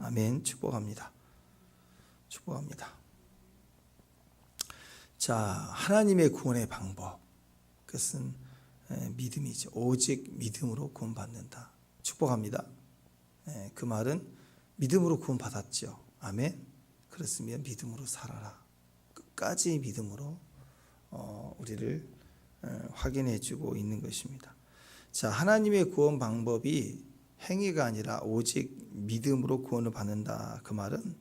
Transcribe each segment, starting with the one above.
아멘. 축복합니다. 축복합니다. 자, 하나님의 구원의 방법, 그것은 믿음이죠. 오직 믿음으로 구원받는다. 축복합니다. 그 말은 믿음으로 구원받았죠. 아멘. 그렇으면 믿음으로 살아라. 끝까지 믿음으로 우리를 확인해 주고 있는 것입니다. 자, 하나님의 구원 방법이 행위가 아니라 오직 믿음으로 구원을 받는다. 그 말은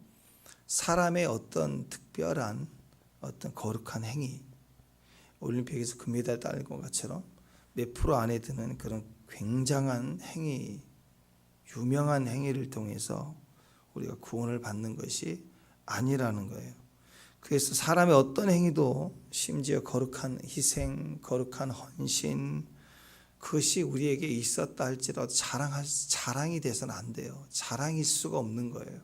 사람의 어떤 특별한 어떤 거룩한 행위, 올림픽에서 금메달 따는 것처럼 몇 프로 안에 드는 그런 굉장한 행위, 유명한 행위를 통해서 우리가 구원을 받는 것이 아니라는 거예요. 그래서 사람의 어떤 행위도 심지어 거룩한 희생, 거룩한 헌신, 그것이 우리에게 있었다 할지라도 자랑이 돼서는 안 돼요. 자랑일 수가 없는 거예요.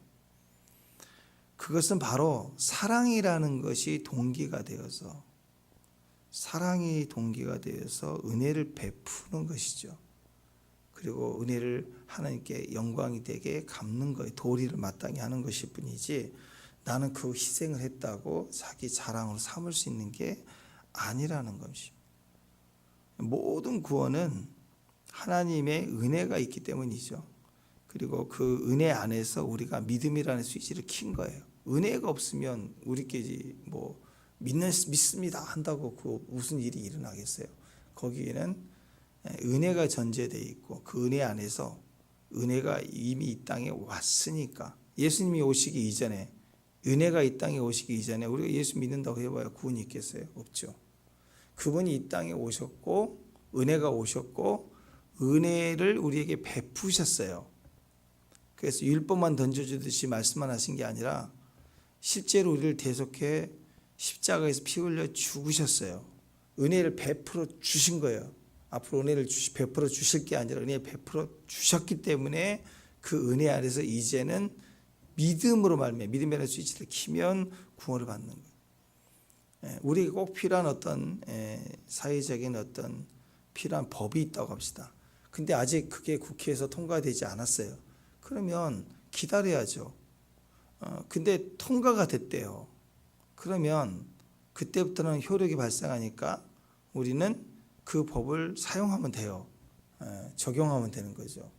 그것은 바로 사랑이라는 것이 동기가 되어서, 사랑이 동기가 되어서 은혜를 베푸는 것이죠. 그리고 은혜를 하나님께 영광이 되게 갚는 거예요. 도리를 마땅히 하는 것일 뿐이지, 나는 그 희생을 했다고 자기 자랑으로 삼을 수 있는 게 아니라는 것입니다. 모든 구원은 하나님의 은혜가 있기 때문이죠. 그리고 그 은혜 안에서 우리가 믿음이라는 스위치를 킨 거예요. 은혜가 없으면 우리끼리 믿습니다 한다고 그 무슨 일이 일어나겠어요? 거기에는 은혜가 전제되어 있고, 그 은혜 안에서 은혜가 이미 이 땅에 왔으니까, 예수님이 오시기 이전에, 은혜가 이 땅에 오시기 이전에 우리가 예수 믿는다고 해봐야 구원이 있겠어요? 없죠. 그분이 이 땅에 오셨고, 은혜가 오셨고, 은혜를 우리에게 베푸셨어요. 그래서 율법만 던져주듯이 말씀만 하신 게 아니라 실제로 우리를 대속해 십자가에서 피 흘려 죽으셨어요. 은혜를 베풀어 주신 거예요. 앞으로 은혜를 베풀어 주실 게 아니라 은혜를 베풀어 주셨기 때문에 그 은혜 안에서 이제는 믿음으로 말미암아, 믿음이라는 스위치를 키면 구원을 받는 거예요. 우리에게 꼭 필요한 어떤 사회적인 어떤 필요한 법이 있다고 합시다. 근데 아직 그게 국회에서 통과되지 않았어요. 그러면 기다려야죠. 근데 통과가 됐대요. 그러면 그때부터는 효력이 발생하니까 우리는 그 법을 사용하면 돼요. 적용하면 되는 거죠.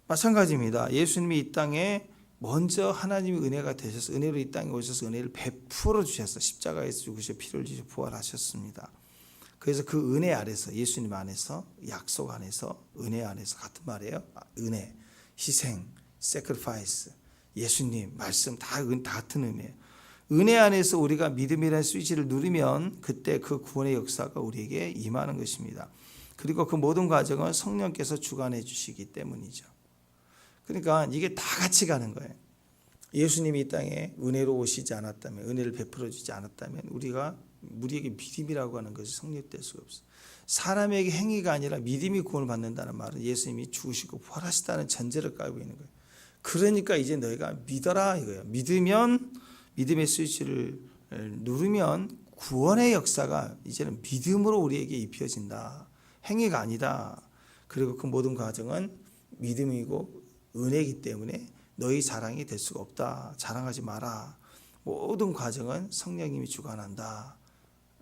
마찬가지입니다. 예수님이 이 땅에 먼저 하나님의 은혜가 되셔서, 은혜로 이 땅에 오셔서 은혜를 베풀어 주셔서 십자가에서 죽으셔 피를 흘리셔 부활하셨습니다. 그래서 그 은혜 아래서, 예수님 안에서, 약속 안에서, 은혜 안에서, 같은 말이에요. 은혜, 희생, sacrifice, 예수님, 말씀 다 같은 의미예요. 은혜 안에서 우리가 믿음이라는 스위치를 누르면 그때 그 구원의 역사가 우리에게 임하는 것입니다. 그리고 그 모든 과정은 성령께서 주관해 주시기 때문이죠. 그러니까 이게 다 같이 가는 거예요. 예수님이 이 땅에 은혜로 오시지 않았다면, 은혜를 베풀어 주지 않았다면 우리에게 믿음이라고 하는 것이 성립될 수가 없어요. 사람에게 행위가 아니라 믿음이 구원을 받는다는 말은 예수님이 죽으시고 부활하시다는 전제를 깔고 있는 거예요. 그러니까 이제 너희가 믿어라 이거예요. 믿으면, 믿음의 스위치를 누르면 구원의 역사가 이제는 믿음으로 우리에게 입혀진다. 행위가 아니다. 그리고 그 모든 과정은 믿음이고 은혜이기 때문에 너희 자랑이 될 수가 없다. 자랑하지 마라. 모든 과정은 성령님이 주관한다.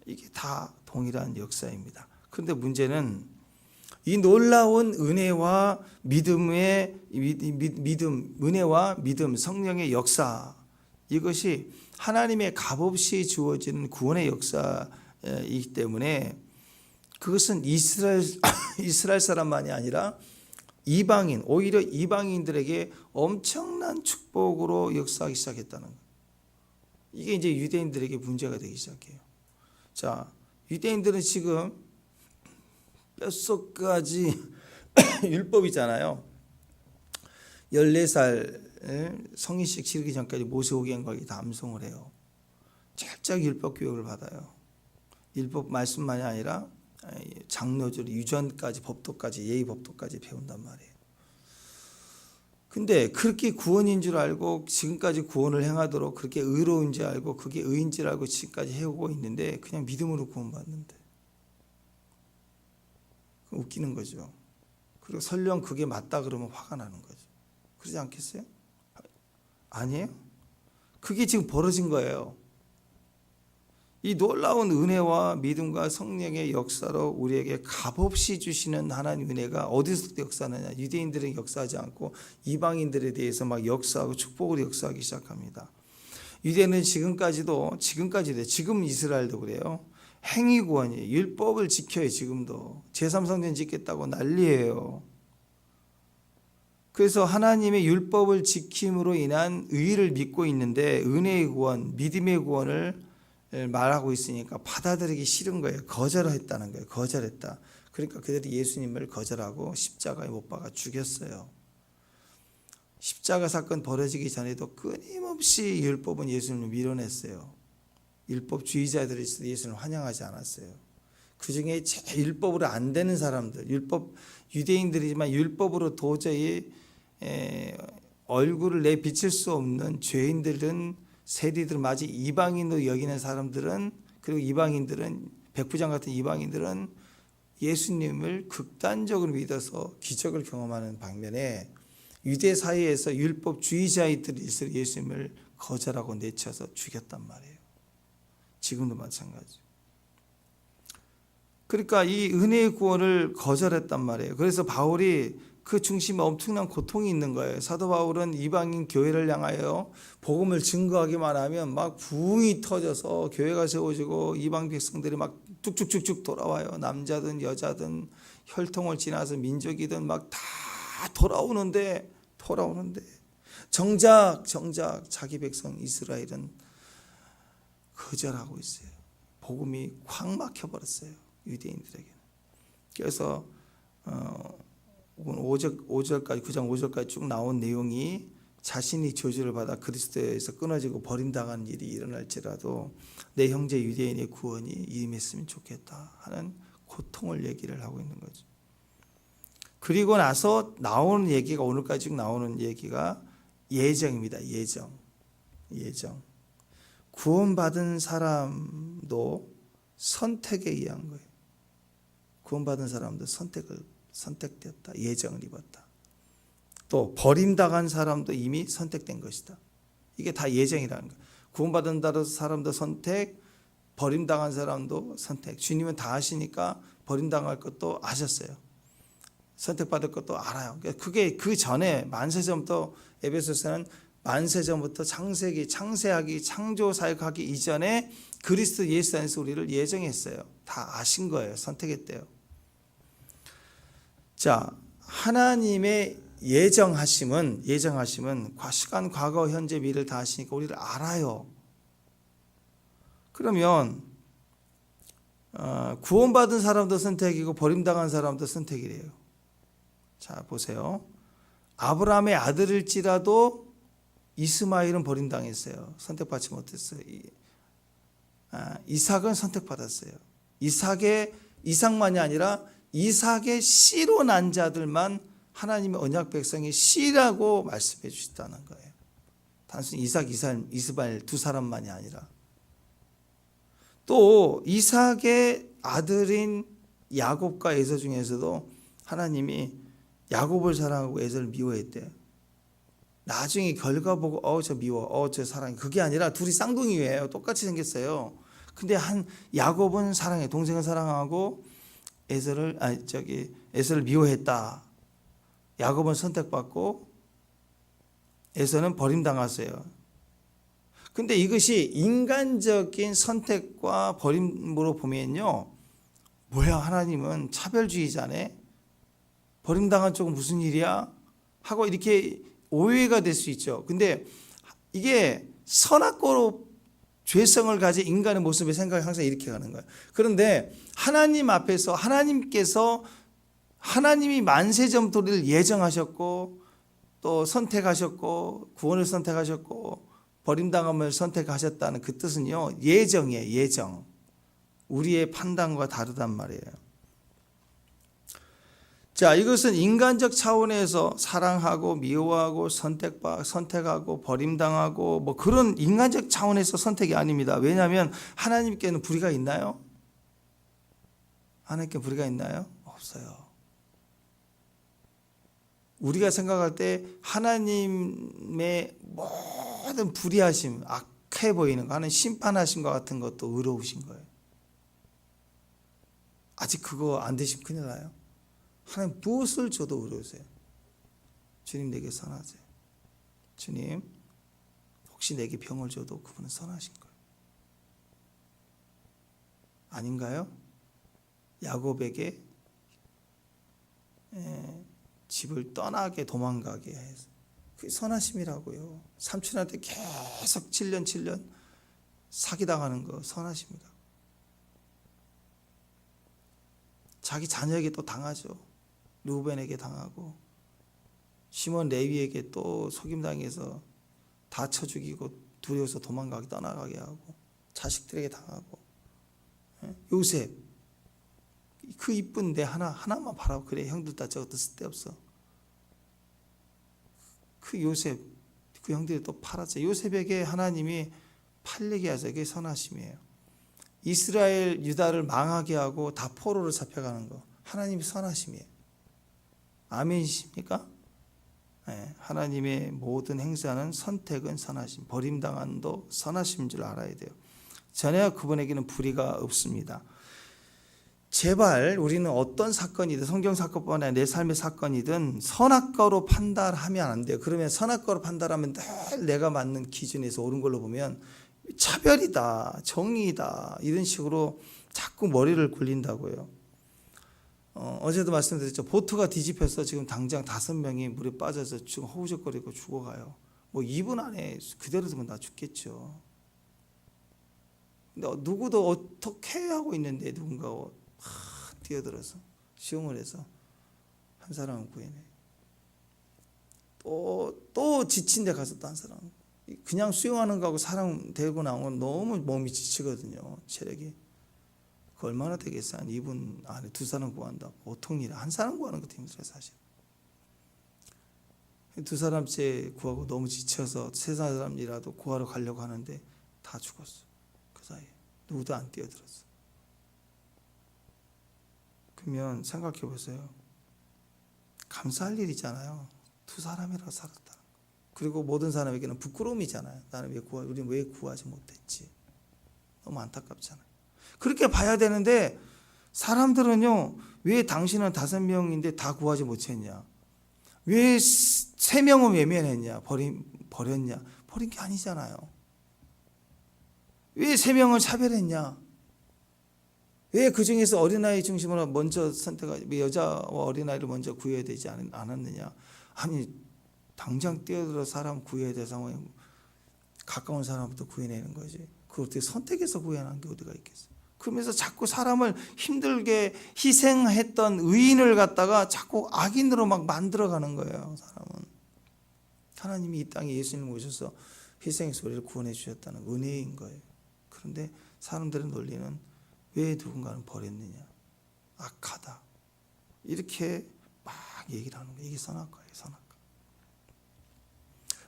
이게 다 동일한 역사입니다. 그런데 문제는 이 놀라운 은혜와 은혜와 믿음, 성령의 역사, 이것이 하나님의 값없이 주어지는 구원의 역사이기 때문에 그것은 이스라엘 사람만이 아니라 이방인, 오히려 이방인들에게 엄청난 축복으로 역사하기 시작했다는 거예요. 이게 이제 유대인들에게 문제가 되기 시작해요. 자, 유대인들은 지금 뼛속까지 율법이잖아요. 14살 성인식 치르기 전까지 모세오경과에 다 암송을 해요. 철저히 율법 교육을 받아요. 율법 말씀만이 아니라 장로들, 유전까지, 법도까지, 예의 법도까지 배운단 말이에요. 근데 그렇게 구원인 줄 알고 지금까지 구원을 행하도록 그렇게 의로운 줄 알고 그게 의인 줄 알고 지금까지 해오고 있는데 그냥 믿음으로 구원받는데 웃기는 거죠. 그리고 설령 그게 맞다 그러면 화가 나는 거죠. 그러지 않겠어요? 아니에요? 그게 지금 벌어진 거예요. 이 놀라운 은혜와 믿음과 성령의 역사로 우리에게 값없이 주시는 하나님 은혜가 어디서 역사하느냐? 유대인들은 역사하지 않고 이방인들에 대해서 막 역사하고 축복으로 역사하기 시작합니다. 유대인은 지금까지도 지금 이스라엘도 그래요. 행위 구원이에요. 율법을 지켜요. 지금도 제3성전 짓겠다고 난리예요. 그래서 하나님의 율법을 지킴으로 인한 의를 믿고 있는데 은혜의 구원, 믿음의 구원을 말하고 있으니까 받아들이기 싫은 거예요. 거절했다는 거예요. 거절했다. 그러니까 그들이 예수님을 거절하고 십자가에 못 박아 죽였어요. 십자가 사건 벌어지기 전에도 끊임없이 율법은 예수님을 밀어냈어요. 율법주의자들이 예수님을 환영하지 않았어요. 그 중에 제일 율법으로 안 되는 사람들, 유대인들이지만 율법으로 도저히 얼굴을 내비칠 수 없는 죄인들은, 세리들, 마치 이방인으로 여기는 사람들은, 그리고 이방인들은, 백부장 같은 이방인들은 예수님을 극단적으로 믿어서 기적을 경험하는 반면에 유대 사회에서 율법주의자들이 예수님을 거절하고 내쳐서 죽였단 말이에요. 지금도 마찬가지. 그러니까 이 은혜의 구원을 거절했단 말이에요. 그래서 바울이 그 중심에 엄청난 고통이 있는 거예요. 사도 바울은 이방인 교회를 향하여 복음을 증거하기만 하면 막 부흥이 터져서 교회가 세워지고 이방 백성들이 막 뚝뚝뚝뚝 돌아와요. 남자든 여자든 혈통을 지나서 민족이든 막 다 돌아오는데 정작 자기 백성 이스라엘은 거절하고 있어요. 복음이 확 막혀버렸어요. 유대인들에게는. 그래서 5절까지 9장 5절까지 쭉 나온 내용이 자신이 저주를 받아 그리스도에서 끊어지고 버림당하는 일이 일어날지라도 내 형제 유대인의 구원이 임했으면 좋겠다 하는 고통을 얘기를 하고 있는 거죠. 그리고 나서 나오는 얘기가, 오늘까지 나오는 얘기가 예정입니다. 예정. 구원받은 사람도 선택에 의한 거예요. 구원받은 사람도 선택되었다. 예정을 입었다. 또 버림당한 사람도 이미 선택된 것이다. 이게 다 예정이라는 거예요. 구원받은 사람도 선택, 버림당한 사람도 선택. 주님은 다 아시니까 버림당할 것도 아셨어요. 선택받을 것도 알아요. 그게 그 전에 만세전부터, 에베소서는 만세전부터 창세하기, 창조 사역하기 이전에 그리스도 예수 안에서 우리를 예정했어요. 다 아신 거예요. 선택했대요. 자, 하나님의 예정하심은 시간, 과거, 현재, 미래를 다 아시니까 우리를 알아요. 그러면 구원받은 사람도 선택이고 버림당한 사람도 선택이래요. 자, 보세요. 아브라함의 아들일지라도 이스마엘은 버림당했어요. 선택받지 못했어요. 이삭은 선택받았어요. 이삭만이 아니라 이삭의 씨로 난 자들만 하나님의 언약 백성의 씨라고 말씀해 주셨다는 거예요. 단순히 이스마엘 두 사람만이 아니라. 또 이삭의 아들인 야곱과 에서 중에서도 하나님이 야곱을 사랑하고 에서를 미워했대요. 나중에 결과 보고 저 미워, 저 사랑해. 그게 아니라 둘이 쌍둥이예요. 똑같이 생겼어요. 근데 야곱은 사랑해, 동생을 사랑하고 에서를 미워했다. 야곱은 선택받고 에서는 버림당했어요. 근데 이것이 인간적인 선택과 버림으로 보면요, 뭐야, 하나님은 차별주의자네? 버림당한 쪽은 무슨 일이야? 하고 이렇게 오해가 될 수 있죠. 근데 이게 선악과로 죄성을 가진 인간의 모습의 생각이 항상 이렇게 가는 거예요. 그런데 하나님 앞에서 하나님이 만세전부터 우리를 예정하셨고 또 선택하셨고 구원을 선택하셨고 버림당함을 선택하셨다는 그 뜻은요, 예정이에요. 예정. 우리의 판단과 다르단 말이에요. 자, 이것은 인간적 차원에서 사랑하고 미워하고 선택하고 버림당하고 뭐 그런 인간적 차원에서 선택이 아닙니다. 왜냐하면 하나님께는 불의가 있나요? 하나님께 불의가 있나요? 없어요. 우리가 생각할 때 하나님의 모든 불의하심, 악해 보이는 거 하는 심판하심과 같은 것도 의로우신 거예요. 아직 그거 안 되시면 큰일 나요. 하나님 무엇을 줘도 의로우세요. 주님 내게 선하세요. 주님 혹시 내게 병을 줘도 그분은 선하신 거예요. 아닌가요? 야곱에게 집을 떠나게 도망가게 해서 그게 선하심이라고요. 삼촌한테 계속 7년 사기당하는 거 선하십니다. 자기 자녀에게 또 당하죠. 루벤에게 당하고 시몬 레위에게 또 속임당해서 다 쳐 죽이고 두려워서 도망가게 떠나가게 하고 자식들에게 당하고 요셉 그 이쁜 내 하나만 바라고 그래 형들 다 저것도 쓸데없어. 그 요셉 그 형들이 또 팔았죠. 요셉에게 하나님이 팔리게 하셔서 그게 선하심이에요. 이스라엘 유다를 망하게 하고 다 포로로 잡혀가는 거 하나님이 선하심이에요. 아멘이십니까? 네, 하나님의 모든 행사는 선택은 선하심, 버림당한도 선하심인 줄 알아야 돼요. 전혀 그분에게는 불의가 없습니다. 제발 우리는 어떤 사건이든 성경 사건뿐만 아니라 내 삶의 사건이든 선악과로 판단하면 안 돼요. 그러면 선악과로 판단하면 늘 내가 맞는 기준에서 옳은 걸로 보면 차별이다, 정의다 이런 식으로 자꾸 머리를 굴린다고요. 어제도 말씀드렸죠. 보트가 뒤집혀서 지금 당장 5명이 물에 빠져서 지금 허우적거리고 죽어가요. 뭐 2분 안에 그대로 두면 다 죽겠죠. 근데 누구도 어떻게 하고 있는데 누군가 뛰어들어서 수영을 해서 한 사람은 구해내. 또 지친 데 가서 또 한 사람. 그냥 수영하는 거하고 사람 데리고 나온 건 너무 몸이 지치거든요. 체력이. 그 얼마나 되겠어요? 한 2분 안에 2사람 구한다. 보통 일이야. 한 사람 구하는 것도 힘들어요, 사실. 2사람째 구하고 너무 지쳐서 3사람이라도 구하러 가려고 하는데 다 죽었어. 그 사이에. 누구도 안 뛰어들었어. 그러면 생각해 보세요. 감사할 일이잖아요. 2사람이라고 살았다. 그리고 모든 사람에게는 부끄러움이잖아요. 나는 우리는 왜 구하지 못했지? 너무 안타깝잖아요. 그렇게 봐야 되는데 사람들은요, 왜 당신은 5명인데 다 구하지 못했냐? 왜 3명은 외면했냐? 버렸냐? 버린 게 아니잖아요. 왜 3명을 차별했냐? 왜 그 중에서 어린아이 중심으로 먼저 선택하지? 여자와 어린아이를 먼저 구해야 되지 않았느냐? 아니, 당장 뛰어들어 사람 구해야 될 상황에 가까운 사람부터 구해내는 거지. 그걸 어떻게 선택해서 구해내는 게 어디가 있겠어? 그러면서 자꾸 사람을 힘들게 희생했던 의인을 갖다가 자꾸 악인으로 막 만들어가는 거예요. 사람은. 하나님이 이 땅에 예수님을 오셔서 희생해서 우리를 구원해 주셨다는 은혜인 거예요. 그런데 사람들의 논리는 왜 누군가는 버렸느냐? 악하다. 이렇게 막 얘기를 하는 거예요. 이게 선악과예요. 선악과.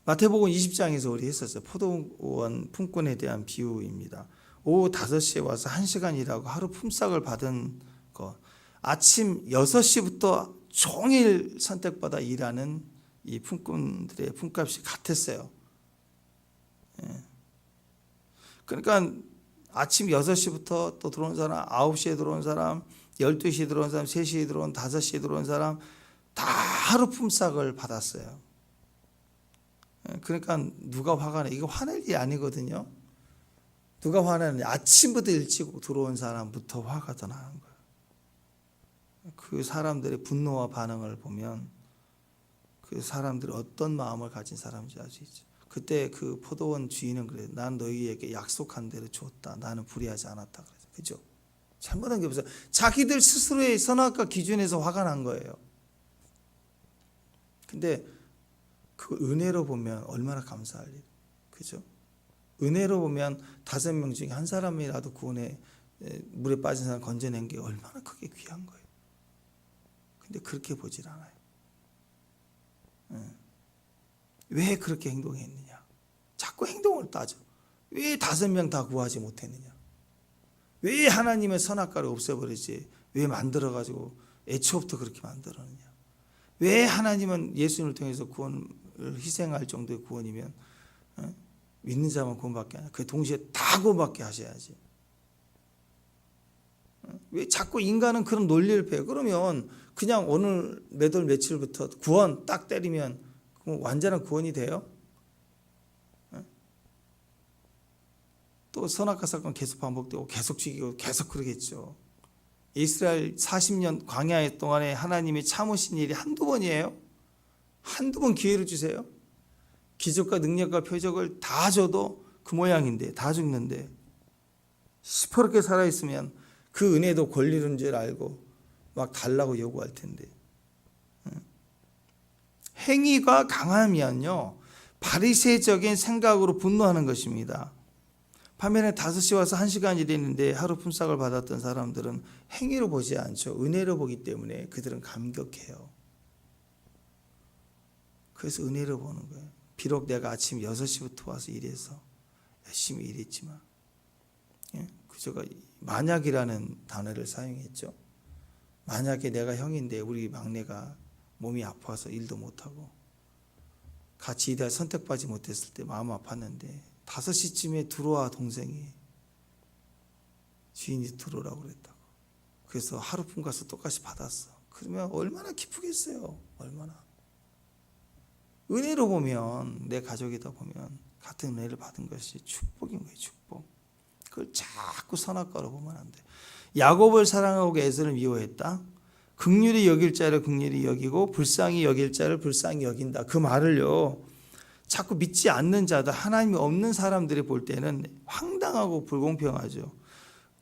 마태복음 20장에서 우리 했었어요. 포도원 품꾼에 대한 비유입니다. 오후 5시에 와서 1시간 일하고 하루 품삯을 받은 거. 아침 6시부터 종일 선택받아 일하는 이 품꾼들의 품값이 같았어요. 그러니까 아침 6시부터 또 들어온 사람, 9시에 들어온 사람, 12시에 들어온 사람, 3시에 들어온, 5시에 들어온 사람 다 하루 품삯을 받았어요. 그러니까 누가 화가 나? 이거 화낼 일이 아니거든요. 누가 화나느냐? 아침부터 일찍 들어온 사람부터 화가 더 나는 거예요. 그 사람들의 분노와 반응을 보면 그 사람들이 어떤 마음을 가진 사람인지 알 수 있죠. 그때 그 포도원 주인은 그래요. 난 너희에게 약속한 대로 줬다. 나는 불의하지 않았다. 그래서 그죠? 잘못한 게 없어요. 자기들 스스로의 선악과 기준에서 화가 난 거예요. 근데 그 은혜로 보면 얼마나 감사할 일, 그죠? 은혜로 보면 5명 중에 한 사람이라도 구원에 물에 빠진 사람 건져낸 게 얼마나 크게 귀한 거예요. 근데 그렇게 보질 않아요. 왜 그렇게 행동했느냐? 자꾸 행동을 따져. 왜 5명 다 구하지 못했느냐? 왜 하나님의 선악과를 없애버리지? 왜 만들어가지고 애초부터 그렇게 만들었느냐? 왜 하나님은 예수님을 통해서 구원을 희생할 정도의 구원이면 믿는 자만 구원받게 하냐? 그 동시에 다 구원받게 하셔야지. 왜 자꾸 인간은 그런 논리를 배워? 그러면 그냥 오늘 몇 월 며칠부터 구원 딱 때리면 완전한 구원이 돼요? 또 선악과 사건 계속 반복되고 계속 죽이고 계속 그러겠죠. 이스라엘 40년 광야 동안에 하나님이 참으신 일이 한두 번이에요? 한두 번 기회를 주세요? 기적과 능력과 표적을 다 줘도 그 모양인데 다 죽는데 시퍼렇게 살아있으면 그 은혜도 권리인 줄 알고 막 달라고 요구할 텐데. 행위가 강하면요 바리새적인 생각으로 분노하는 것입니다. 반면에 5시 와서 1시간 일했는데 하루 품삯을 받았던 사람들은 행위로 보지 않죠. 은혜로 보기 때문에 그들은 감격해요. 그래서 은혜로 보는 거예요. 비록 내가 아침 6시부터 와서 일해서 열심히 일했지만, 그저가 만약이라는 단어를 사용했죠. 만약에 내가 형인데 우리 막내가 몸이 아파서 일도 못하고 같이 일할 선택받지 못했을 때 마음 아팠는데 5시쯤에 들어와 동생이 주인이 들어오라고 그랬다고. 그래서 하루품 가서 똑같이 받았어. 그러면 얼마나 기쁘겠어요. 얼마나. 은혜로 보면 내 가족이다 보면 같은 은혜를 받은 것이 축복인 거예요. 축복. 그걸 자꾸 선악과로 보면 안 돼. 야곱을 사랑하고 에서를 미워했다. 긍휼히 여길 자를 긍휼히 여기고 불쌍히 여길 자를 불쌍히 여긴다. 그 말을요. 자꾸 믿지 않는 자들, 하나님이 없는 사람들이 볼 때는 황당하고 불공평하죠.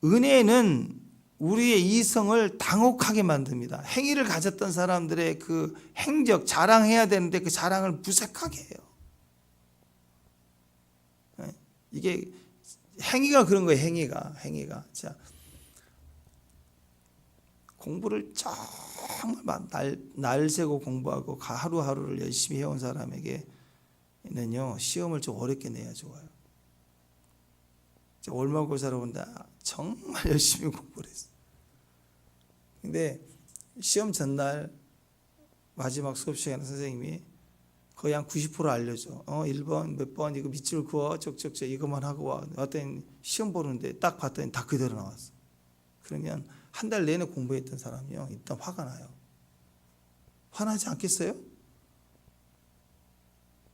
은혜는 우리의 이성을 당혹하게 만듭니다. 행위를 가졌던 사람들의 그 행적, 자랑해야 되는데 그 자랑을 무색하게 해요. 이게 행위가 그런 거예요. 행위가. 자, 공부를 정말 날 새고 공부하고 하루하루를 열심히 해온 사람에게는요 시험을 좀 어렵게 내야 좋아요. 월말고사로 본다. 정말 열심히 공부를 했어요. 근데 시험 전날 마지막 수업 시간에 선생님이 거의 한 90% 알려줘. 1번 몇 번 이거 밑줄 그어 적적적 이것만 하고 와. 왔더니 시험 보는데 딱 봤더니 다 그대로 나왔어. 그러면 한 달 내내 공부했던 사람이요 일단 화가 나요. 화나지 않겠어요?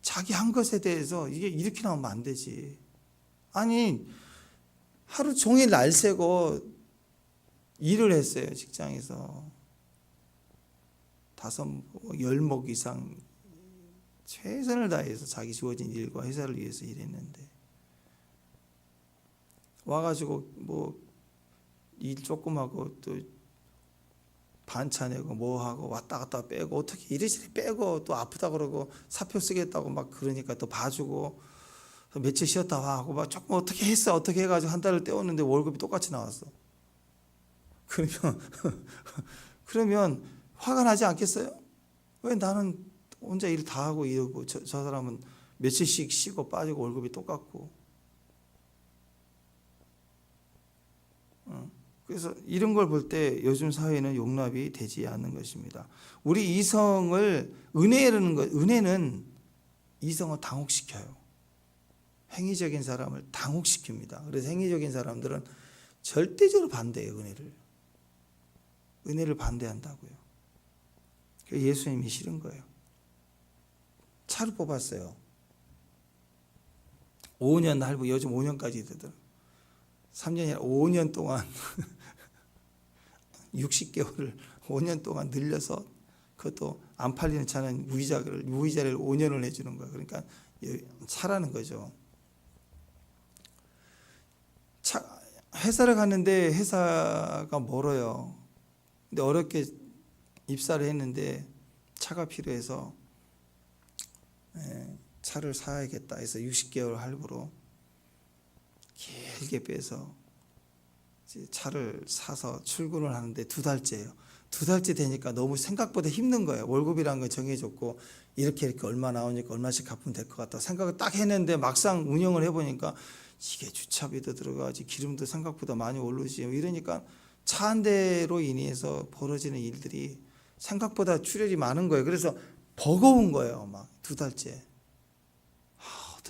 자기 한 것에 대해서 이게 이렇게 나오면 안 되지. 아니 하루 종일 날 새고 일을 했어요. 직장에서 10목 이상 최선을 다해서 자기 주어진 일과 회사를 위해서 일했는데 와가지고 뭐 일 조금 하고 또 반차 내고 뭐 하고 왔다 갔다 빼고 어떻게 이리저리 빼고 또 아프다 그러고 사표 쓰겠다고 막 그러니까 또 봐주고 며칠 쉬었다 와 하고 막 조금 어떻게 했어 어떻게 해가지고 한 달을 때웠는데 월급이 똑같이 나왔어. 그러면 화가 나지 않겠어요? 왜 나는 혼자 일 다 하고 이러고 저 사람은 며칠씩 쉬고 빠지고 월급이 똑같고. 그래서 이런 걸 볼 때 요즘 사회는 용납이 되지 않는 것입니다. 우리 이성을 은혜는 이성을 당혹시켜요. 행위적인 사람을 당혹시킵니다. 그래서 행위적인 사람들은 절대적으로 반대해요. 은혜를 반대한다고요. 예수님이 싫은 거예요. 차를 뽑았어요. 5년 할부 요즘 5년까지 되더라고요. 3년이 아니라 5년 동안 60개월을 5년 동안 늘려서 그것도 안 팔리는 차는 무이자를 5년을 해주는 거예요. 그러니까 차라는 거죠. 회사를 갔는데 회사가 멀어요. 근데 어렵게 입사를 했는데 차가 필요해서 차를 사야겠다 해서 60개월 할부로 길게 빼서 차를 사서 출근을 하는데 2달째예요. 2달째 되니까 너무 생각보다 힘든 거예요. 월급이라는 건 정해졌고 이렇게 얼마 나오니까 얼마씩 갚으면 될 것 같다 생각을 딱 했는데 막상 운영을 해보니까 이게 주차비도 들어가지 기름도 생각보다 많이 오르지 이러니까 차 한 대로 인해서 벌어지는 일들이 생각보다 출혈이 많은 거예요. 그래서 버거운 거예요. 막 2달째.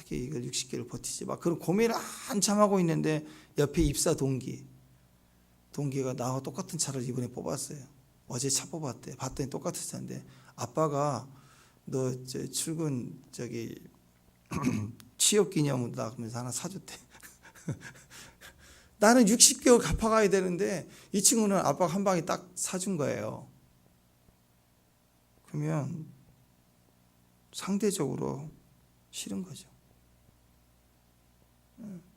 어떻게 이걸 60개를 버티지? 막 그런 고민을 한참 하고 있는데 옆에 입사 동기가 나와 똑같은 차를 이번에 뽑았어요. 어제 차 뽑았대. 봤더니 똑같은 차인데 아빠가 너 출근 취업 기념이다 그러면서 하나 사줬대. 나는 60개월 갚아가야 되는데 이 친구는 아빠가 한 방에 딱 사준 거예요. 그러면 상대적으로 싫은 거죠.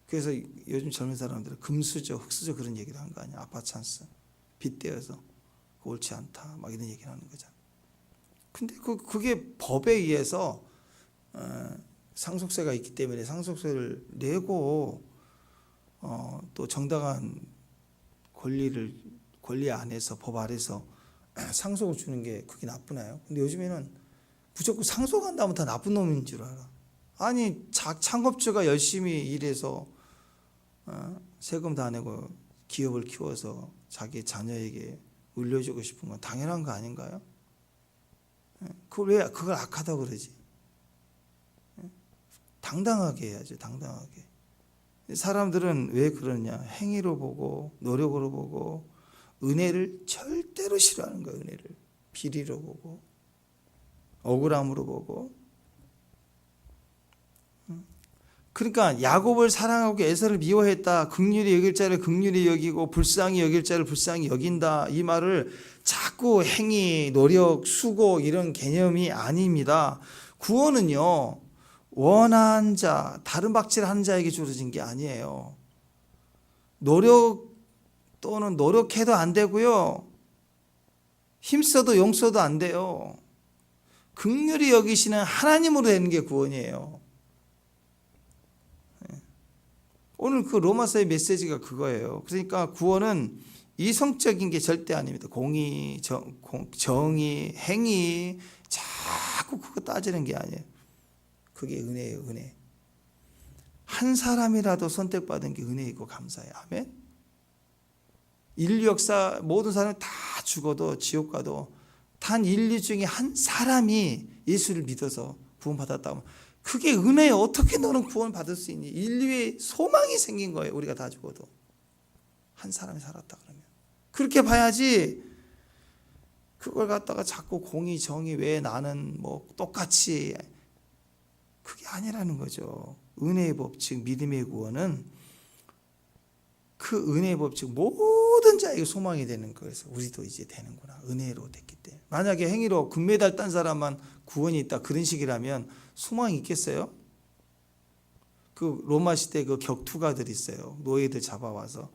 그래서 요즘 젊은 사람들은 금수저, 흙수저 그런 얘기를 한 거 아니야. 아빠 찬스, 빗대어서 옳지 않다, 막 이런 얘기를 하는 거잖아. 근데 그게 법에 의해서 상속세가 있기 때문에 상속세를 내고 또 정당한 권리 안에서 법 아래서 상속을 주는 게 그게 나쁘나요? 근데 요즘에는 무조건 상속한다면 다 나쁜 놈인 줄 알아. 아니 창업주가 열심히 일해서 세금 다 내고 기업을 키워서 자기 자녀에게 물려주고 싶은 건 당연한 거 아닌가요? 그걸 왜 그걸 악하다고 그러지? 당당하게 해야죠. 당당하게. 사람들은 왜 그러냐? 행위로 보고 노력으로 보고 은혜를 절대로 싫어하는 거예요. 은혜를 비리로 보고 억울함으로 보고. 그러니까 야곱을 사랑하고 에서를 미워했다. 긍휼히 여길 자를 긍휼히 여기고 불쌍히 여길 자를 불쌍히 여긴다. 이 말을 자꾸 행위, 노력, 수고 이런 개념이 아닙니다. 구원은요. 원한 자, 다른 박질하는 자에게 주어진 게 아니에요. 노력 또는 노력해도 안 되고요. 힘써도 용써도 안 돼요. 긍휼히 여기시는 하나님으로 되는 게 구원이에요. 오늘 그 로마서의 메시지가 그거예요. 그러니까 구원은 이성적인 게 절대 아닙니다. 공의, 정의, 행위 자꾸 그거 따지는 게 아니에요. 그게 은혜예요. 은혜. 한 사람이라도 선택받은 게 은혜이고 감사해요. 아멘. 인류 역사 모든 사람이 다 죽어도 지옥 가도 단 인류 중에 한 사람이 예수를 믿어서 구원받았다면 그게 은혜예요. 어떻게 너는 구원받을 수 있니? 인류의 소망이 생긴 거예요. 우리가 다 죽어도 한 사람이 살았다 그러면 그렇게 봐야지. 그걸 갖다가 자꾸 공의 정의 왜 나는 뭐 똑같이, 그게 아니라는 거죠. 은혜의 법칙 믿음의 구원은 그 은혜의 법칙 모든 자에게 소망이 되는 거에서 우리도 이제 되는구나. 은혜로 됐기 때문에. 만약에 행위로 금메달 딴 사람만 구원이 있다 그런 식이라면 소망이 있겠어요? 그 로마 시대 그 격투가들 있어요. 노예들 잡아와서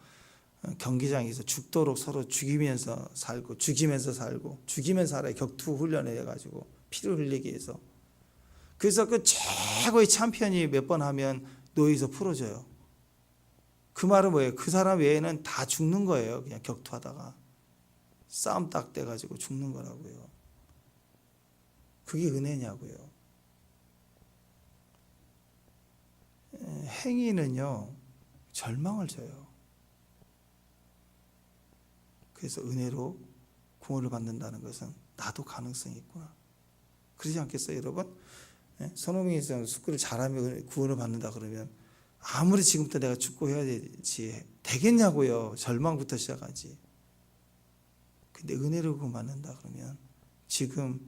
경기장에서 죽도록 서로 죽이면서 살고 죽이면서 살아요. 격투 훈련을 해가지고 피를 흘리게 해서. 그래서 그 최고의 챔피언이 몇 번 하면 노예에서 풀어줘요. 그 말은 뭐예요? 그 사람 외에는 다 죽는 거예요. 그냥 격투하다가 싸움 딱 돼가지고 죽는 거라고요. 그게 은혜냐고요. 행위는요 절망을 줘요. 그래서 은혜로 구원을 받는다는 것은 나도 가능성이 있구나. 그러지 않겠어요, 여러분? 손흥민이 축구를 잘하면 구원을 받는다 그러면 아무리 지금부터 내가 축구해야 되지 되겠냐고요. 절망부터 시작하지. 근데 은혜로 구원 받는다 그러면 지금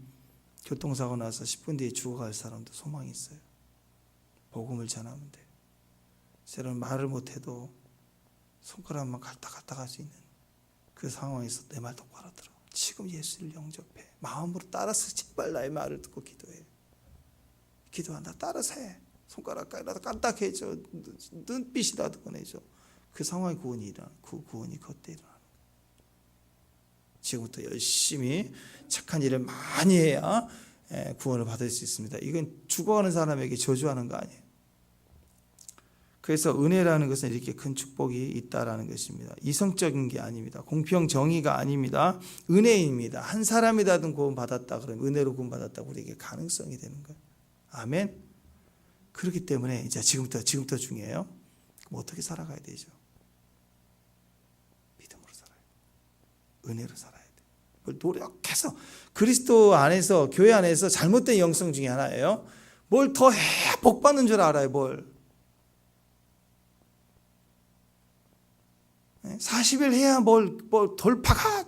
교통사고 나서 10분 뒤에 죽어갈 사람도 소망이 있어요. 복음을 전하면 돼. 저는 말을 못해도 손가락만 갈다 갈 수 있는 그 상황에서 내 말 똑바로 들어. 지금 예수를 영접해. 마음으로 따라서 제발 나의 말을 듣고 기도해. 기도한다. 따라서 해. 손가락까지라도 까딱해줘. 눈빛이라도 보내줘. 그 상황에 구원이 일어나. 그 구원이 그때 일어나는 거예요. 지금부터 열심히 착한 일을 많이 해야 구원을 받을 수 있습니다. 이건 죽어가는 사람에게 저주하는 거 아니에요. 그래서 은혜라는 것은 이렇게 큰 축복이 있다라는 것입니다. 이성적인 게 아닙니다. 공평 정의가 아닙니다. 은혜입니다. 한 사람이라도 구원받았다 그러면 은혜로 구원받았다 우리에게 가능성이 되는 거예요. 아멘. 그렇기 때문에 이제 지금부터 중요해요. 그럼 어떻게 살아가야 되죠? 믿음으로 살아야 돼. 은혜로 살아야 돼. 노력해서 그리스도 안에서 교회 안에서 잘못된 영성 중에 하나예요. 뭘 더 복 받는 줄 알아요. 뭘 40일 해야 뭘 돌파가.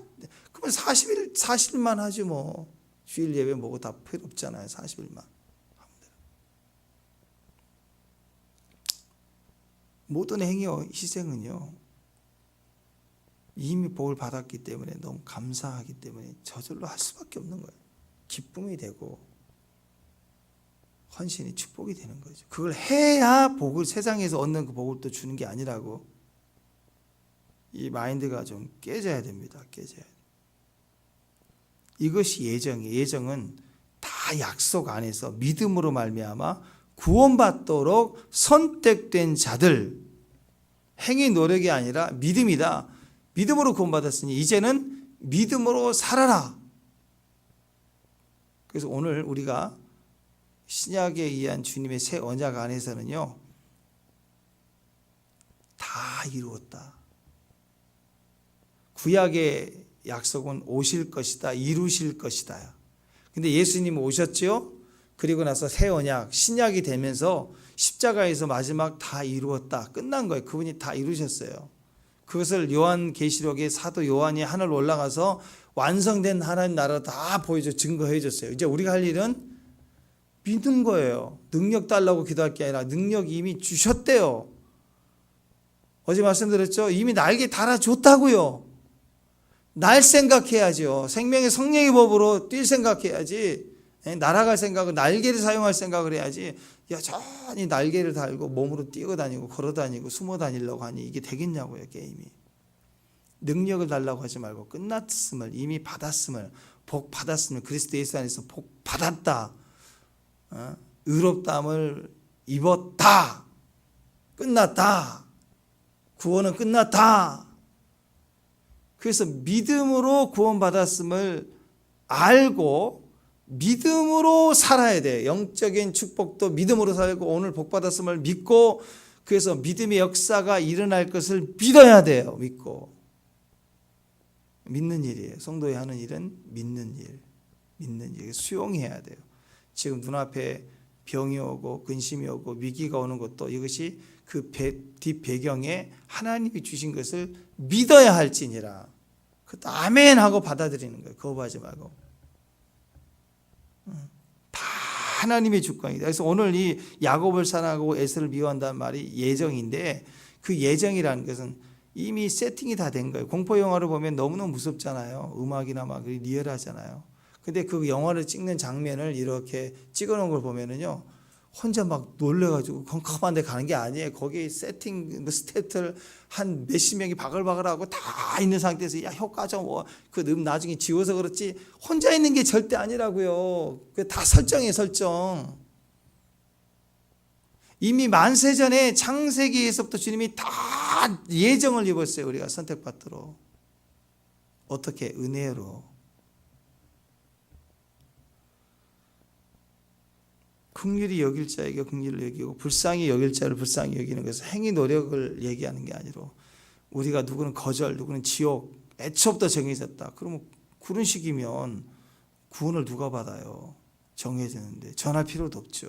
그러면 40일만 하지 뭐. 주일 예배 뭐고 다 필요 없잖아요. 40일만 하면 돼요. 모든 행위와 희생은요, 이미 복을 받았기 때문에 너무 감사하기 때문에 저절로 할 수밖에 없는 거예요. 기쁨이 되고 헌신이 축복이 되는 거죠. 그걸 해야 복을, 세상에서 얻는 그 복을 또 주는 게 아니라고. 이 마인드가 좀 깨져야 됩니다. 깨져야 돼요. 이것이 예정이에요. 예정은 다 약속 안에서 믿음으로 말미암아 구원받도록 선택된 자들, 행위 노력이 아니라 믿음이다. 믿음으로 구원받았으니 이제는 믿음으로 살아라. 그래서 오늘 우리가 신약에 의한 주님의 새 언약 안에서는요, 다 이루었다. 구약의 약속은 오실 것이다, 이루실 것이다. 근데 예수님은 오셨죠? 그리고 나서 새 언약, 신약이 되면서 십자가에서 마지막 다 이루었다, 끝난 거예요. 그분이 다 이루셨어요. 그것을 요한계시록의 사도 요한이 하늘 올라가서 완성된 하나님 나라 다 증거해 줬어요. 이제 우리가 할 일은 믿는 거예요. 능력 달라고 기도할 게 아니라 능력 이미 주셨대요. 어제 말씀드렸죠? 이미 날개 달아줬다고요. 날 생각해야죠. 생명의 성령의 법으로 뛸 생각해야지. 날아갈 생각은 날개를 사용할 생각을 해야지. 여전히 날개를 달고 몸으로 뛰어 다니고 걸어 다니고 숨어 다니려고 하니 이게 되겠냐고요. 게임이. 능력을 달라고 하지 말고 끝났음을, 이미 받았음을, 복 받았음을, 그리스도 예수 안에서 복 받았다, 의롭다함을 입었다, 끝났다, 구원은 끝났다. 그래서 믿음으로 구원받았음을 알고 믿음으로 살아야 돼요. 영적인 축복도 믿음으로 살고 오늘 복 받았음을 믿고, 그래서 믿음의 역사가 일어날 것을 믿어야 돼요. 믿는 일이에요. 성도의 하는 일은 믿는 일, 수용해야 돼요. 지금 눈앞에 병이 오고 근심이 오고 위기가 오는 것도 이것이 그 뒷배경에 하나님이 주신 것을 믿어야 할지니라. 그것도 아멘 하고 받아들이는 거예요. 거부하지 말고. 다 하나님의 주권이다. 그래서 오늘 이 야곱을 사랑하고 에서를 미워한다는 말이 예정인데, 그 예정이라는 것은 이미 세팅이 다 된 거예요. 공포 영화를 보면 너무너무 무섭잖아요. 음악이나 막 리얼하잖아요. 근데 그 영화를 찍는 장면을 이렇게 찍어 놓은 걸 보면은요, 혼자 막 놀래가지고 컴컴한 데 가는 게 아니에요. 거기 세팅, 스태프들 한 몇십 명이 바글바글하고 다 있는 상태에서 야, 효과 좀, 그 나중에 지워서 그렇지 혼자 있는 게 절대 아니라고요. 그 다 설정이에요, 설정. 이미 만세전에 창세기에서부터 주님이 다 예정을 입었어요. 우리가 선택받도록. 어떻게? 은혜로. 긍휼히 여길 자에게 긍휼을 여기고 불쌍히 여길 자를 불쌍히 여기는 것은 행위 노력을 얘기하는 게 아니라, 우리가 누구는 거절, 누구는 지옥, 애초부터 정해졌다. 그러면 그런 식이면 구원을 누가 받아요? 정해지는데 전할 필요도 없죠.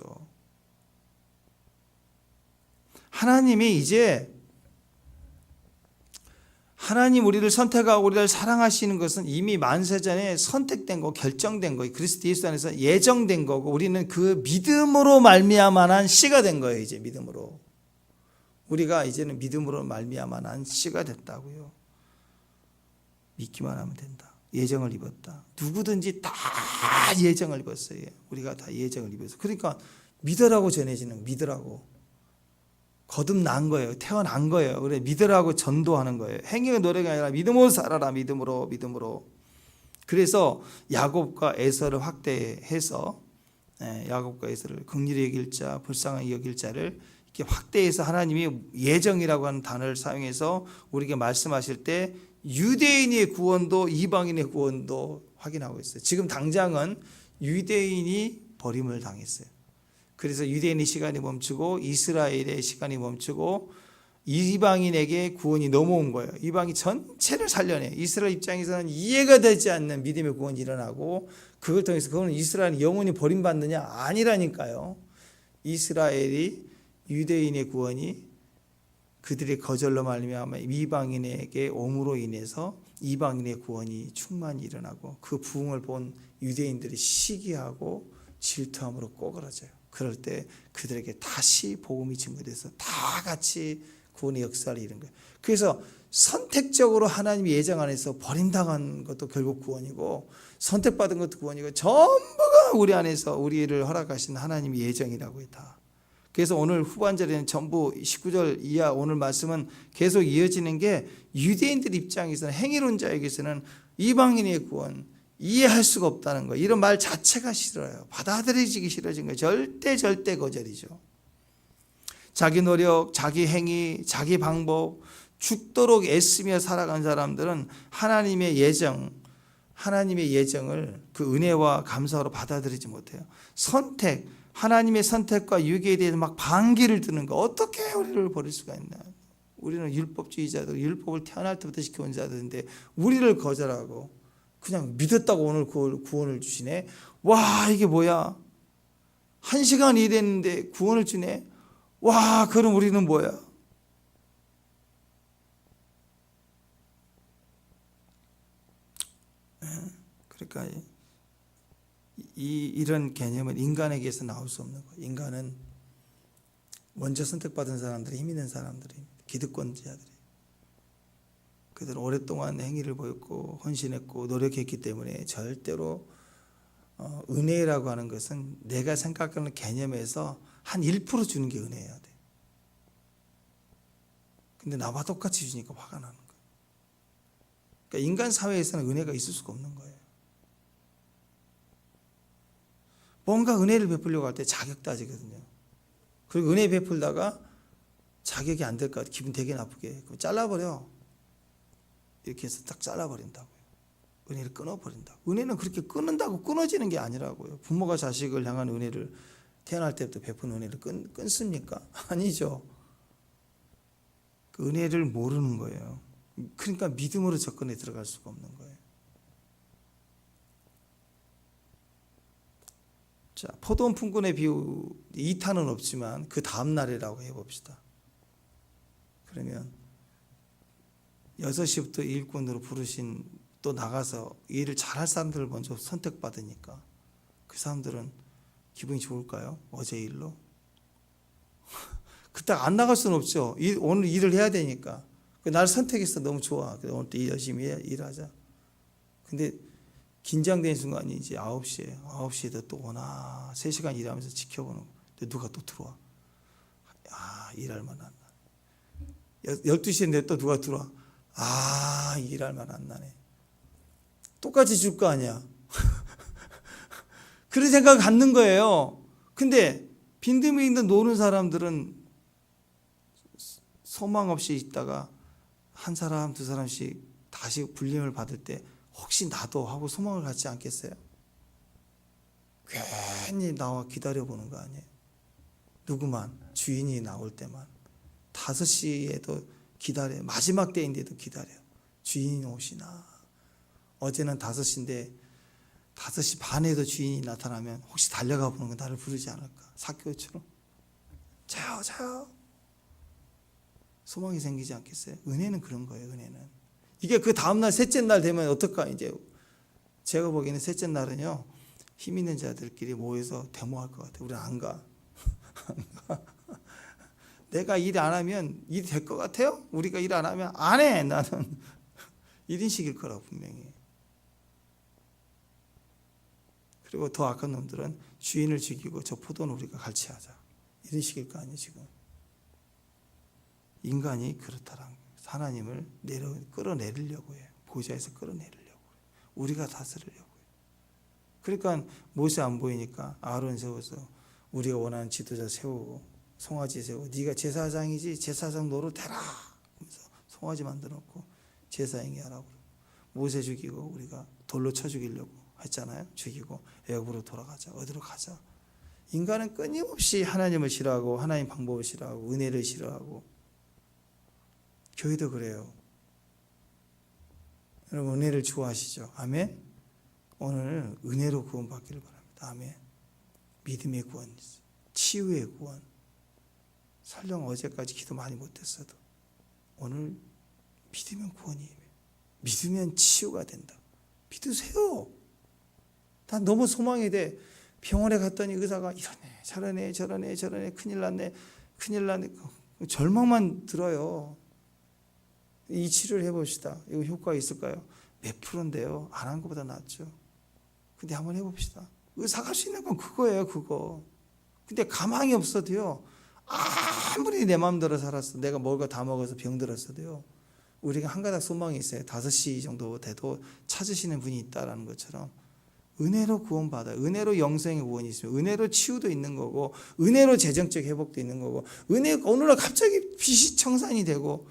하나님이 이제 하나님 우리를 선택하고 우리를 사랑하시는 것은 이미 만세전에 선택된 거, 결정된 거, 그리스도 예수 안에서 예정된 거고, 우리는 그 믿음으로 말미암아난 씨가 된 거예요. 이제 믿음으로 우리가 이제는 믿음으로 말미암아난 씨가 됐다고요. 믿기만 하면 된다. 예정을 입었다. 누구든지 다 예정을 입었어요. 우리가 다 예정을 입었어요. 그러니까 믿으라고 전해지는, 믿으라고. 거듭난 거예요. 태어난 거예요. 그래, 믿으라고 전도하는 거예요. 행위의 노력이 아니라 믿음으로 살아라. 믿음으로. 그래서 야곱과 에서를 확대해서, 야곱과 에서를 긍휼히 여길 자, 불쌍히 여길 자를 이렇게 확대해서 하나님이 예정이라고 하는 단어를 사용해서 우리에게 말씀하실 때 유대인의 구원도 이방인의 구원도 확인하고 있어요. 지금 당장은 유대인이 버림을 당했어요. 그래서 유대인의 시간이 멈추고 이스라엘의 시간이 멈추고 이방인에게 구원이 넘어온 거예요. 이방인 전체를 살려내. 이스라엘 입장에서는 이해가 되지 않는 믿음의 구원이 일어나고, 그걸 통해서 그거는 이스라엘이 영원히 버림받느냐? 아니라니까요. 이스라엘이 유대인의 구원이 그들의 거절로 말미암아 이방인에게 옴으로 인해서 이방인의 구원이 충만히 일어나고 그 부흥을 본 유대인들이 시기하고 질투함으로 꼬그라져요. 그럴 때 그들에게 다시 복음이 증거돼서 다 같이 구원의 역사를 이룬 거예요. 그래서 선택적으로 하나님의 예정 안에서 버림당한 것도 결국 구원이고 선택받은 것도 구원이고 전부가 우리 안에서 우리를 허락하신 하나님의 예정이라고요. 다. 그래서 오늘 후반절에는 전부 19절 이하 오늘 말씀은 계속 이어지는 게 유대인들 입장에서는 행위론자에게서는 이방인의 구원 이해할 수가 없다는 거예요. 이런 말 자체가 싫어요. 받아들여지기 싫어진 거예요. 절대 거절이죠. 자기 노력, 자기 행위, 자기 방법 죽도록 애쓰며 살아간 사람들은 하나님의 예정을 그 은혜와 감사로 받아들이지 못해요. 하나님의 선택과 유기에 대해서 막 반기를 드는 거. 어떻게 우리를 버릴 수가 있나. 우리는 율법주의자들, 율법을 태어날 때부터 지켜온 자들인데 우리를 거절하고 그냥 믿었다고 오늘 구원을 주시네. 와, 이게 뭐야. 1시간 일했는데 구원을 주네. 와, 그럼 우리는 뭐야. 그러니까 이런 개념은 인간에게서 나올 수 없는 거예요. 인간은 먼저 선택받은 사람들이 힘 있는 사람들입니다. 기득권자들이. 그들은 오랫동안 행위를 보였고 헌신했고 노력했기 때문에 절대로 은혜라고 하는 것은 내가 생각하는 개념에서 한 1% 주는 게 은혜여야 돼. 근데 나와 똑같이 주니까 화가 나는 거예요. 그러니까 인간 사회에서는 은혜가 있을 수가 없는 거예요. 뭔가 은혜를 베풀려고 할 때 자격 따지거든요. 그리고 은혜 베풀다가 자격이 안 될 것 같아. 기분 되게 나쁘게. 그럼 잘라버려. 이렇게 해서 딱 잘라버린다고요. 은혜를 끊어버린다고. 은혜는 그렇게 끊는다고 끊어지는 게 아니라고요. 부모가 자식을 향한 은혜를 태어날 때부터 베푼 은혜를 끊습니까? 아니죠. 그 은혜를 모르는 거예요. 그러니까 믿음으로 접근해 들어갈 수가 없는 거예요. 자, 포도원 품꾼의 비유 2탄은 없지만 그 다음 날이라고 해봅시다. 그러면 6시부터 일꾼으로 부르신 또 나가서 일을 잘할 사람들을 먼저 선택받으니까 그 사람들은 기분이 좋을까요? 어제 일로? 그때 안 나갈 수는 없죠. 오늘 일을 해야 되니까. 날 선택했어. 너무 좋아. 오늘 또 열심히 일하자. 근데 긴장된 순간이 이제 9시에도 또 오나 3시간 일하면서 지켜보는 거. 근데 누가 또 들어와. 일할 만한 날. 12시인데 또 누가 들어와. 일할 만한 날에. 똑같이 줄 거 아니야. 그런 생각을 갖는 거예요. 근데 빈틈이 있는 노는 사람들은 소망 없이 있다가 한 사람, 두 사람씩 다시 불림을 받을 때 혹시 나도 하고 소망을 갖지 않겠어요? 괜히 나와 기다려보는 거 아니에요? 누구만, 주인이 나올 때만. 5시에도 기다려요. 마지막 때인데도 기다려요. 주인이 오시나. 어제는 5시인데 5시 반에도 주인이 나타나면 혹시 달려가 보는 거 나를 부르지 않을까? 삭개오처럼. 자요. 소망이 생기지 않겠어요? 은혜는 그런 거예요. 은혜는. 이게 그 다음날 셋째 날 되면 어떨까? 이제 제가 보기에는 셋째 날은요. 힘 있는 자들끼리 모여서 데모할 것 같아요. 우리는 안 가. 내가 일 안 하면 일이 될 것 같아요? 우리가 일 안 하면 안 해. 나는 1인식일 거라고 분명히. 그리고 더 악한 놈들은 주인을 죽이고 저 포도는 우리가 같이 하자. 1인식일 거 아니에요 지금. 인간이 그렇다라는 거예요. 하나님을 끌어내리려고 해요. 보좌에서 끌어내리려고 해요. 우리가 다스리려고 해요. 그러니까 모세 안 보이니까 아론 세워서 우리가 원하는 지도자 세우고 송아지 세우고 네가 제사장이지 제사장 노릇해라 하면서 송아지 만들어놓고 제사행위 하라고 그러고 모세 죽이고 우리가 돌로 쳐 죽이려고 했잖아요. 죽이고 애굽으로 돌아가자. 어디로 가자. 인간은 끊임없이 하나님을 싫어하고 하나님 방법을 싫어하고 은혜를 싫어하고 교회도 그래요. 여러분 은혜를 좋아하시죠? 아멘. 오늘 은혜로 구원받기를 바랍니다. 아멘. 믿음의 구원이 있어요. 치유의 구원. 설령 어제까지 기도 많이 못했어도 오늘 믿으면 구원이, 믿으면 치유가 된다. 믿으세요. 다 너무 소망이 돼. 병원에 갔더니 의사가 이러네 저러네 큰일 났네. 절망만 들어요. 이 치료를 해봅시다. 이거 효과가 있을까요? 몇 프로인데요. 안 한 것보다 낫죠. 근데 한번 해봅시다. 의사가 할 수 있는 건 그거예요. 그거. 근데 가망이 없어도요, 아무리 내 마음대로 살았어, 내가 먹을 거 다 먹어서 병들었어도요, 우리가 한 가닥 소망이 있어요. 5시 정도 돼도 찾으시는 분이 있다라는 것처럼 은혜로 구원받아요. 은혜로 영생의 구원이 있으면 은혜로 치유도 있는 거고, 은혜로 재정적 회복도 있는 거고, 어느 날 갑자기 빚이 청산이 되고,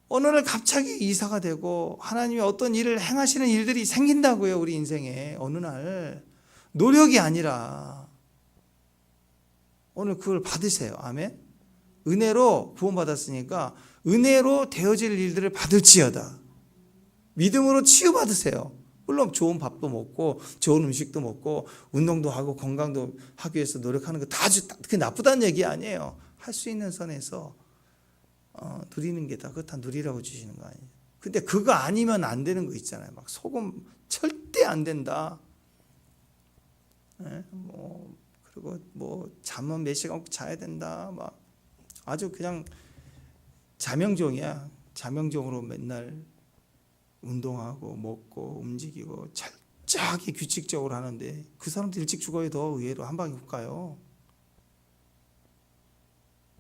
어느 날 갑자기 이사가 되고, 하나님이 어떤 일을 행하시는 일들이 생긴다고요. 우리 인생에 어느 날. 노력이 아니라 오늘 그걸 받으세요. 아멘. 은혜로 구원받았으니까 은혜로 되어질 일들을 받을지어다. 믿음으로 치유받으세요. 물론 좋은 밥도 먹고 좋은 음식도 먹고 운동도 하고 건강도 하기 위해서 노력하는 거 다 그게 나쁘다는 얘기 아니에요. 할 수 있는 선에서 누리는 게 다 그거 다 누리라고 주시는 거 아니에요. 근데 그거 아니면 안 되는 거 있잖아요. 막 소금 절대 안 된다. 그리고 잠은 몇 시간 자야 된다. 막 아주 그냥 자명종이야. 자명종으로 맨날 운동하고 먹고 움직이고 철저하게 규칙적으로 하는데 그 사람들 일찍 죽어요. 더 의외로 한 방에 훅 가요.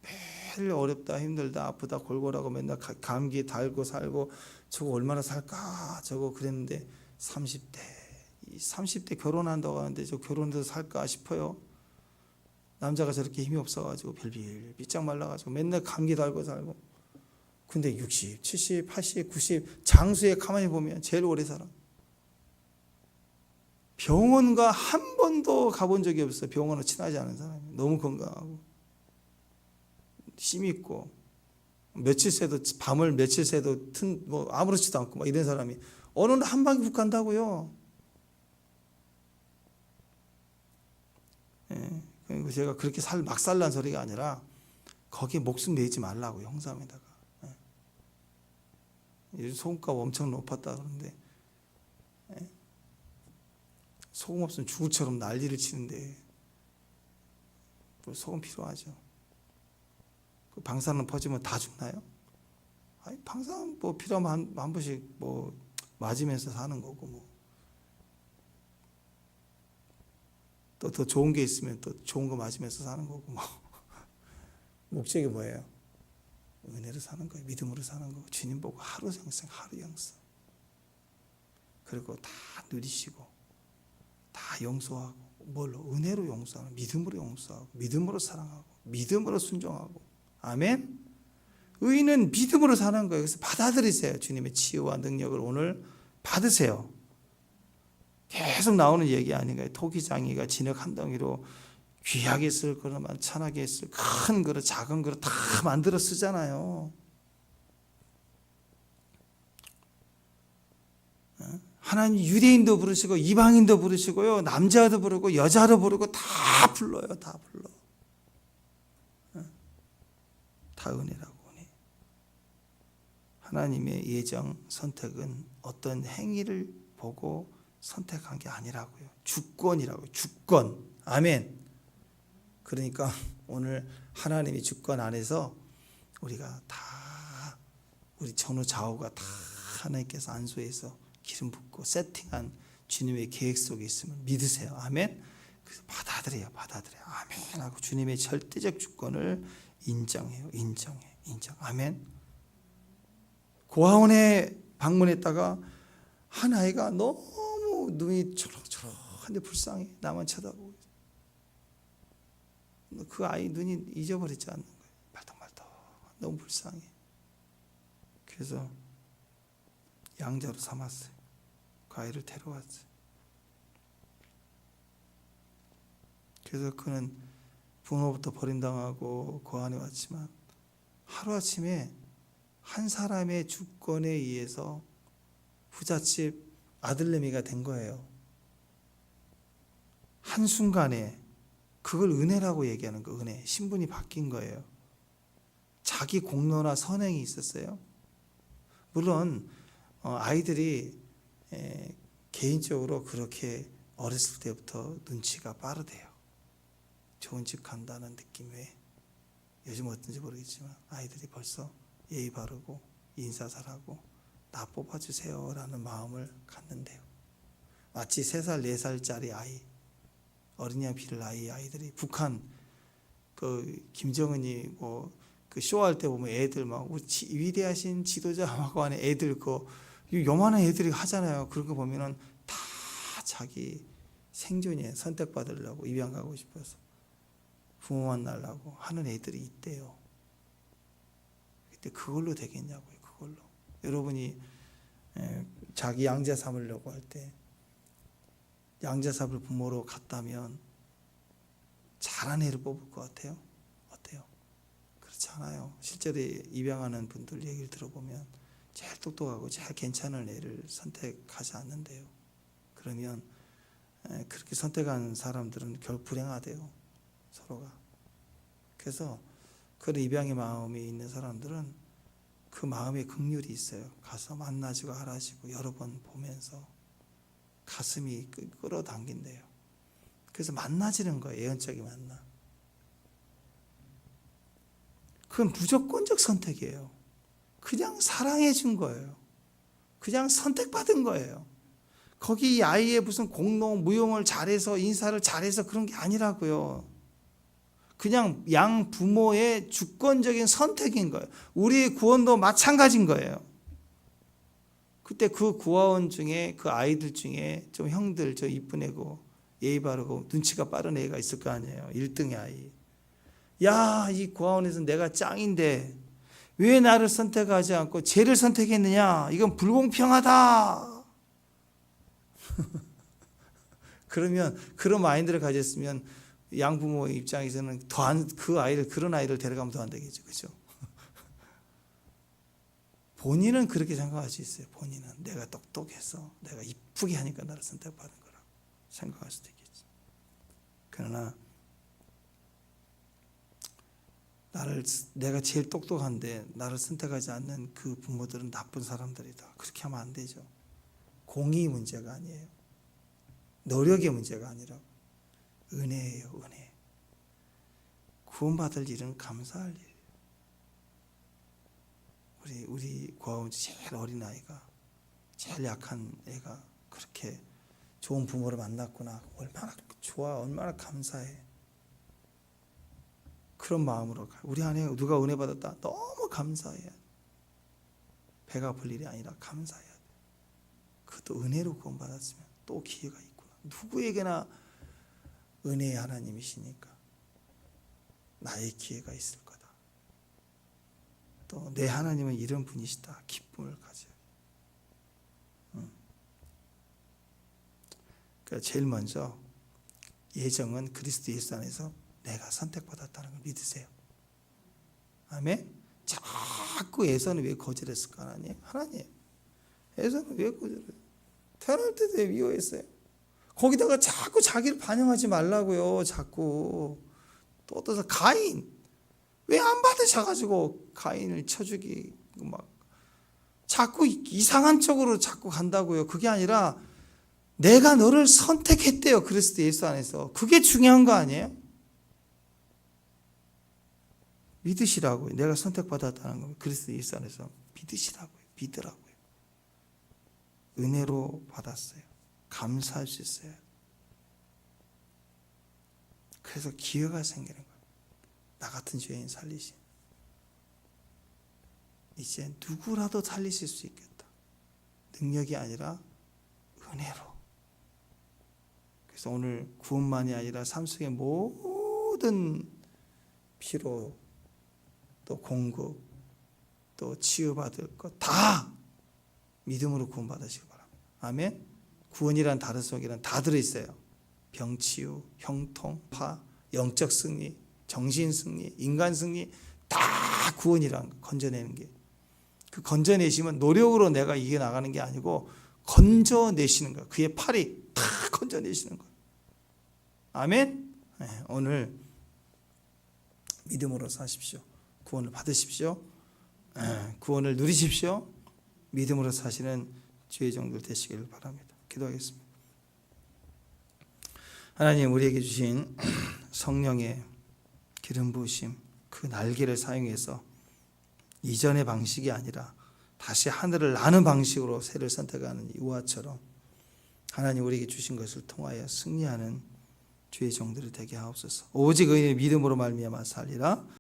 매일 어렵다 힘들다 아프다 골골하고 맨날 감기 달고 살고 저거 얼마나 살까 저거 그랬는데 30대 결혼한다고 하는데 저 결혼해서 살까 싶어요. 남자가 저렇게 힘이 없어가지고 별별 삐짝 말라가지고 맨날 감기 달고 살고. 근데 60, 70, 80, 90 장수에 가만히 보면 제일 오래 살아. 병원과 한 번도 가본 적이 없어요. 병원을 친하지 않은 사람이. 너무 건강하고 힘 있고 며칠 새도 밤을 며칠 새도 아무렇지도 않고 막 이런 사람이 어느 날 한 방에 훅 간다고요. 예. 그리고 제가 그렇게 막 살란 소리가 아니라 거기에 목숨 내지 말라고 형상에다가. 요즘 소금값 엄청 높았다 그러는데 소금 없으면 죽을처럼 난리를 치는데 소금 필요하죠. 그 방사능 퍼지면 다 죽나요? 아니, 방사능 필요하면 한 번씩 맞으면서 사는 거고 또 더 좋은 게 있으면 또 좋은 거 맞으면서 사는 거고 목적이 뭐예요? 은혜로 사는 거예요. 믿음으로 사는 거고 주님 보고 하루 영생 하루 영생. 그리고 다 누리시고 다 용서하고 뭘로? 은혜로 용서하고 믿음으로 용서하고 믿음으로 사랑하고 믿음으로 순종하고. 아멘. 의인은 믿음으로 사는 거예요. 그래서 받아들이세요. 주님의 치유와 능력을 오늘 받으세요. 계속 나오는 얘기 아닌가요? 토기장이가 진흙 한 덩이로 귀하게 쓸 그릇, 만찬하게 쓸 큰 그릇, 작은 그릇 다 만들어 쓰잖아요. 하나님 유대인도 부르시고 이방인도 부르시고요, 남자도 부르고 여자도 부르고 다 불러요. 다 불러. 다 은혜라고. 은혜. 하나님의 예정 선택은 어떤 행위를 보고 선택한 게 아니라고요. 주권이라고요. 주권. 아멘. 그러니까 오늘 하나님의 주권 안에서 우리가 다 우리 전후 좌우가 다 하나님께서 안수해서 기름 붓고 세팅한 주님의 계획 속에 있음을 믿으세요. 아멘. 그래서 받아들여요. 아멘 하고 주님의 절대적 주권을 인정해요. 인정. 아멘. 고아원에 방문했다가 한 아이가 너무 눈이 초록초록한데 불쌍해. 나만 쳐다보고. 그 아이 눈이 잊어버리지 않는 거예요. 말똥말똥. 너무 불쌍해. 그래서 양자로 삼았어요. 그 아이를 데려왔어요. 그래서 그는 부모부터 버림당하고 고아원에 왔지만 하루아침에 한 사람의 주권에 의해서 부잣집 아들내미가 된 거예요. 한순간에 그걸 은혜라고 얘기하는 거. 은혜. 신분이 바뀐 거예요. 자기 공로나 선행이 있었어요. 물론 아이들이 개인적으로 그렇게 어렸을 때부터 눈치가 빠르대요. 좋은 집 간다는 느낌 외에. 요즘 어떤지 모르겠지만 아이들이 벌써 예의 바르고 인사 잘하고 나 뽑아주세요 라는 마음을 갖는데요. 마치 3살, 4살짜리 아이, 어린이와 비를 아이들이 북한 그 김정은이 그 쇼할 때 보면 애들 막 위대하신 지도자하고 하는 애들 요만한 애들이 하잖아요. 그런 거 보면은 다 자기 생존에 선택받으려고 입양 가고 싶어서 부모 만나려고 하는 애들이 있대요. 근데 그걸로 되겠냐고요. 그걸로. 여러분이 자기 양자 삼으려고 할 때 양자 삼을 부모로 갔다면 잘한 애를 뽑을 것 같아요? 어때요? 그렇지 않아요. 실제로 입양하는 분들 얘기를 들어보면 제일 똑똑하고 제일 괜찮은 애를 선택하지 않는데요. 그러면 그렇게 선택한 사람들은 결국 불행하대요. 서로가. 그래서 그런 입양의 마음이 있는 사람들은 그 마음에 긍휼이 있어요. 가서 만나지고 알아지고 여러 번 보면서 가슴이 끌어당긴대요. 그래서 만나지는 거예요. 예언적인 만나. 그건 무조건적 선택이에요. 그냥 사랑해 준 거예요. 그냥 선택받은 거예요. 거기 이 아이의 무슨 공로, 무용을 잘해서 인사를 잘해서 그런 게 아니라고요. 그냥 양 부모의 주권적인 선택인 거예요. 우리의 구원도 마찬가지인 거예요. 그때 그 구하원 중에 그 아이들 중에 좀 형들 저 이쁜 애고 예의 바르고 눈치가 빠른 애가 있을 거 아니에요. 1등의 아이. 야, 이 구하원에서 내가 짱인데 왜 나를 선택하지 않고 쟤를 선택했느냐? 이건 불공평하다. 그러면 그런 마인드를 가졌으면 양부모 입장에서는 그런 아이를 데려가면 더 안 되겠죠. 그죠? 본인은 그렇게 생각할 수 있어요. 본인은 내가 똑똑해서 내가 이쁘게 하니까 나를 선택받은 거라고 생각할 수도 있겠죠. 그러나 내가 제일 똑똑한데 나를 선택하지 않는 그 부모들은 나쁜 사람들이다. 그렇게 하면 안 되죠. 공의 문제가 아니에요. 노력의 문제가 아니라 은혜예요. 은혜. 구원받을 일은 감사할 일. 우리 구하원 제일 어린 아이가 제일 약한 애가 그렇게 좋은 부모를 만났구나. 얼마나 좋아. 얼마나 감사해. 그런 마음으로 우리 안에 누가 은혜 받았다. 너무 감사해야 돼. 배가 아플 일이 아니라 감사해야 돼. 그것도 은혜로 구원받았으면 또 기회가 있구나. 누구에게나 은혜의 하나님이시니까 나의 기회가 있을 거다. 또 내 하나님은 이런 분이시다. 기쁨을 가져야 돼. 그러니까 제일 먼저 예정은 그리스도 예수 안에서 내가 선택받았다는 걸 믿으세요. 아멘? 자꾸 에서는 왜 거절했을까? 하나님 에서는 왜 거절했어요? 태어날 때도 왜 미워했어요? 거기다가 자꾸 자기를 반영하지 말라고요. 자꾸 또 어떠서 가인 왜 안 받으셔가지고 가인을 쳐주기 막 자꾸 이상한 쪽으로 자꾸 간다고요. 그게 아니라 내가 너를 선택했대요. 그리스도 예수 안에서. 그게 중요한 거 아니에요? 믿으시라고요. 내가 선택받았다는 거 그리스도 예수 안에서 믿으시라고요. 믿으라고요. 은혜로 받았어요. 감사할 수 있어요. 그래서 기회가 생기는 거예요. 나 같은 죄인 살리신. 이제 누구라도 살리실 수 있겠다. 능력이 아니라 은혜로. 그래서 오늘 구원만이 아니라 삶 속의 모든 피로 또 공급 또 치유받을 것 다 믿음으로 구원받으시기 바랍니다. 아멘. 구원이란 다른 속에는 다 들어있어요. 병치유, 형통, 파, 영적 승리, 정신 승리, 인간 승리 다 구원이란 거, 건져내는 게. 그 건져내시면 노력으로 내가 이겨나가는 게 아니고 건져내시는 거예요. 그의 팔이 다 건져내시는 거예요. 아멘. 오늘 믿음으로 사십시오. 구원을 받으십시오. 구원을 누리십시오. 믿음으로 사시는 주의 종들 되시기를 바랍니다. 기도하겠습니다. 하나님, 우리에게 주신 성령의 기름 부으심, 그 날개를 사용해서 이전의 방식이 아니라 다시 하늘을 나는 방식으로 새를 선택하는 이 우화처럼 하나님 우리에게 주신 것을 통하여 승리하는 주의 종들이 되게 하옵소서. 오직 의인의 믿음으로 말미암아 살리라.